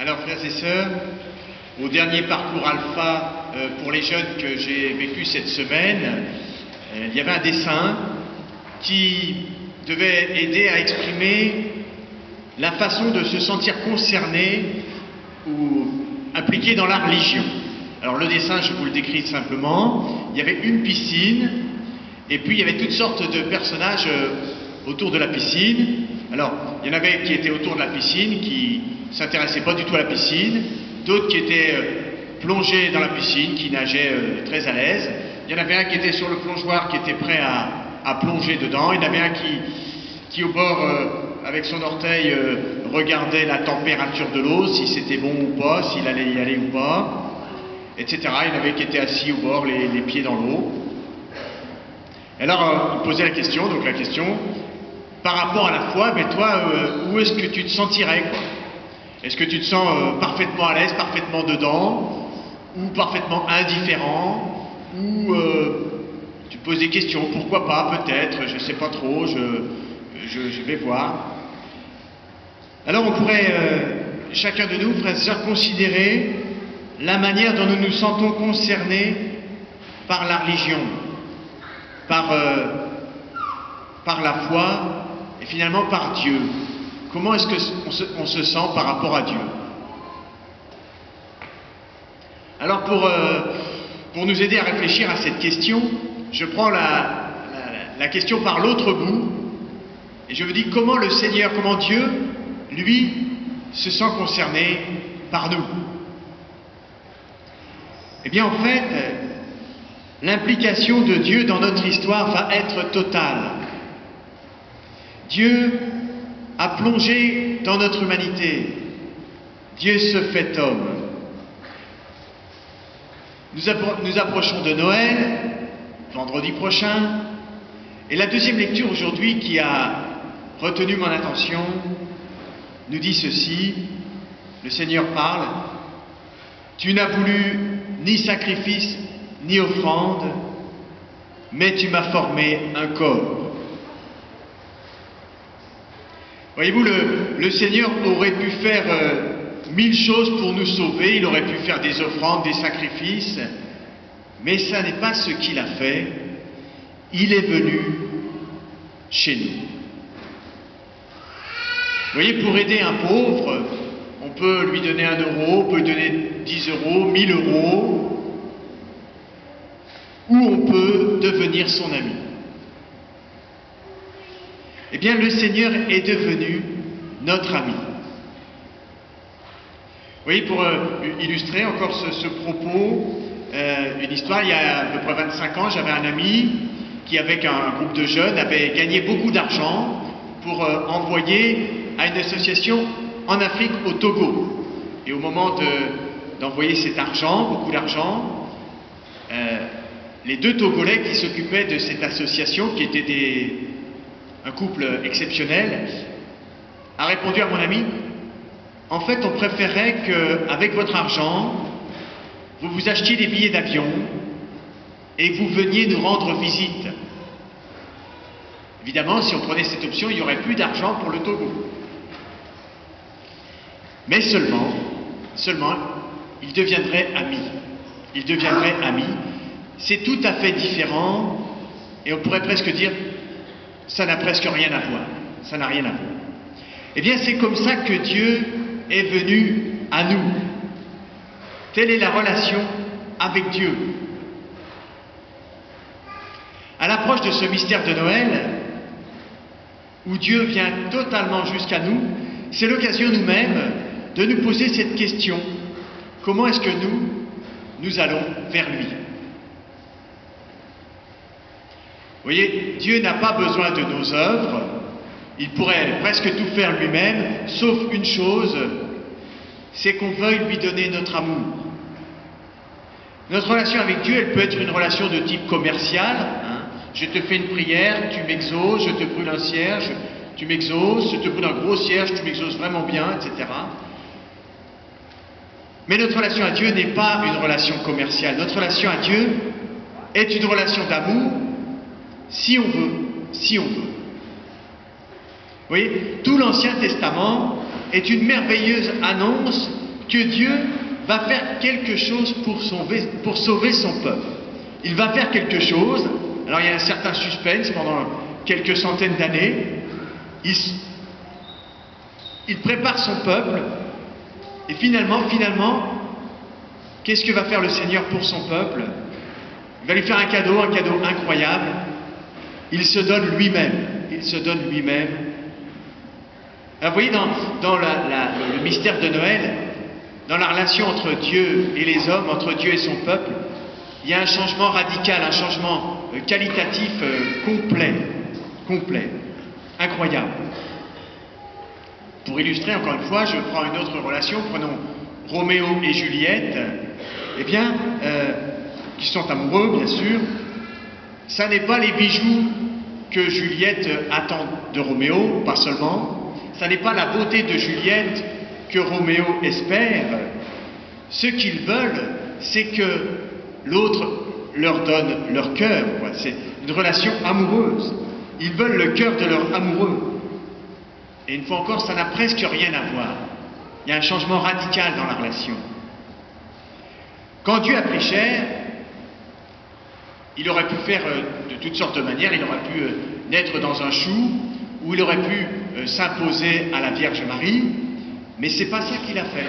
Alors frères et sœurs, au dernier parcours alpha pour les jeunes que j'ai vécu cette semaine, il y avait un dessin qui devait aider à exprimer la façon de se sentir concerné ou impliqué dans la religion. Alors le dessin, je vous le décris simplement, il y avait une piscine et puis il y avait toutes sortes de personnages autour de la piscine. Alors, il y en avait qui étaient autour de la piscine, qui ne s'intéressaient pas du tout à la piscine, d'autres qui étaient plongés dans la piscine, qui nageaient très à l'aise. Il y en avait un qui était sur le plongeoir, qui était prêt à plonger dedans. Il y en avait un qui au bord, avec son orteil, regardait la température de l'eau, si c'était bon ou pas, s'il allait y aller ou pas, etc. Il y en avait qui étaient assis au bord, les pieds dans l'eau. Alors, il posait la question, par rapport à la foi, mais toi, où est-ce que tu te sentirais, quoi? Est-ce que tu te sens parfaitement à l'aise, parfaitement dedans, ou parfaitement indifférent, ou tu te poses des questions, pourquoi pas, peut-être, je ne sais pas trop, je vais voir. Alors on pourrait, chacun de nous, frères et sœurs, considérer la manière dont nous nous sentons concernés par la religion, par la foi, et finalement par Dieu. Comment est-ce qu'on se sent par rapport à Dieu? Alors pour nous aider à réfléchir à cette question, je prends la question par l'autre bout, et je me dis comment le Seigneur, comment Dieu, lui, se sent concerné par nous. Eh bien en fait, l'implication de Dieu dans notre histoire va être totale. Dieu a plongé dans notre humanité. Dieu se fait homme. Nous approchons de Noël, vendredi prochain, et la deuxième lecture aujourd'hui qui a retenu mon attention nous dit ceci, le Seigneur parle, « Tu n'as voulu ni sacrifice ni offrande, mais tu m'as formé un corps. » Voyez-vous, le Seigneur aurait pu faire 1000 choses pour nous sauver, il aurait pu faire des offrandes, des sacrifices, mais ça n'est pas ce qu'il a fait. Il est venu chez nous. Vous voyez, pour aider un pauvre, on peut lui donner 1 euro, on peut lui donner 10 euros, 1000 euros, ou on peut devenir son ami. Eh bien, le Seigneur est devenu notre ami. Vous voyez, pour illustrer encore ce propos, une histoire, il y a à peu près 25 ans, j'avais un ami qui, avec un groupe de jeunes, avait gagné beaucoup d'argent pour envoyer à une association en Afrique, au Togo. Et au moment d'envoyer cet argent, beaucoup d'argent, les 2 Togolais qui s'occupaient de cette association, qui étaient un couple exceptionnel, a répondu à mon ami, en fait, on préférerait qu'avec votre argent, vous vous achetiez des billets d'avion et que vous veniez nous rendre visite. Évidemment, si on prenait cette option, il n'y aurait plus d'argent pour le Togo. Mais seulement, ils deviendraient amis. Ils deviendraient amis. C'est tout à fait différent, et on pourrait presque dire, ça n'a presque rien à voir. Ça n'a rien à voir. Eh bien, c'est comme ça que Dieu est venu à nous. Telle est la relation avec Dieu. À l'approche de ce mystère de Noël, où Dieu vient totalement jusqu'à nous, c'est l'occasion nous-mêmes de nous poser cette question. Comment est-ce que nous allons vers lui? Vous voyez, Dieu n'a pas besoin de nos œuvres, il pourrait presque tout faire lui-même, sauf une chose, c'est qu'on veuille lui donner notre amour. Notre relation avec Dieu, elle peut être une relation de type commercial, hein. Je te fais une prière, tu m'exauces, je te brûle un cierge, tu m'exauces, je te brûle un gros cierge, tu m'exauces vraiment bien, etc. Mais notre relation à Dieu n'est pas une relation commerciale. Notre relation à Dieu est une relation d'amour, si on veut. Vous voyez, tout l'Ancien Testament est une merveilleuse annonce que Dieu va faire quelque chose pour sauver son peuple. Il va faire quelque chose. Alors il y a un certain suspense pendant quelques centaines d'années. Il prépare son peuple. Et finalement, qu'est-ce que va faire le Seigneur pour son peuple? Il va lui faire un cadeau incroyable. Il se donne lui-même. Il se donne lui-même. Alors vous voyez, dans le mystère de Noël, dans la relation entre Dieu et les hommes, entre Dieu et son peuple, il y a un changement radical, un changement qualitatif complet, incroyable. Pour illustrer, encore une fois, je prends une autre relation, prenons Roméo et Juliette, qui sont amoureux, bien sûr. Ça n'est pas les bijoux que Juliette attend de Roméo, pas seulement. Ça n'est pas la beauté de Juliette que Roméo espère. Ce qu'ils veulent, c'est que l'autre leur donne leur cœur. C'est une relation amoureuse. Ils veulent le cœur de leur amoureux. Et une fois encore, ça n'a presque rien à voir. Il y a un changement radical dans la relation. Quand Dieu a pris chair, il aurait pu faire de toutes sortes de manières. Il aurait pu naître dans un chou, ou il aurait pu s'imposer à la Vierge Marie, mais c'est pas ça qu'il a fait.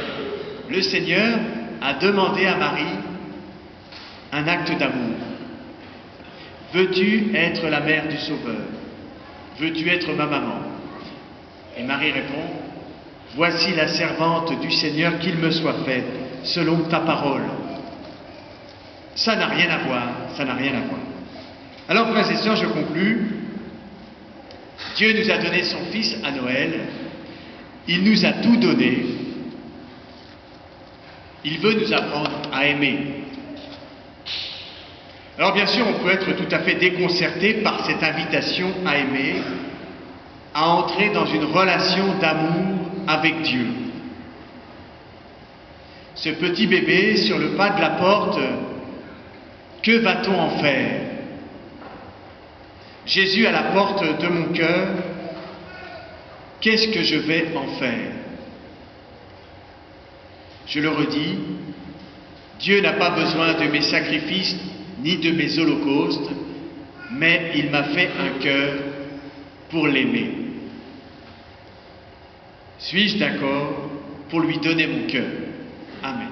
Le Seigneur a demandé à Marie un acte d'amour. Veux-tu être la mère du Sauveur? Veux-tu être ma maman? Et Marie répond, voici la servante du Seigneur, qu'il me soit fait selon ta parole. Ça n'a rien à voir, ça n'a rien à voir. Alors, frères et sœurs, je conclus. Dieu nous a donné son Fils à Noël. Il nous a tout donné. Il veut nous apprendre à aimer. Alors, bien sûr, on peut être tout à fait déconcerté par cette invitation à aimer, à entrer dans une relation d'amour avec Dieu. Ce petit bébé sur le pas de la porte, que va-t-on en faire? Jésus à la porte de mon cœur, qu'est-ce que je vais en faire? Je le redis, Dieu n'a pas besoin de mes sacrifices ni de mes holocaustes, mais il m'a fait un cœur pour l'aimer. Suis-je d'accord pour lui donner mon cœur? Amen.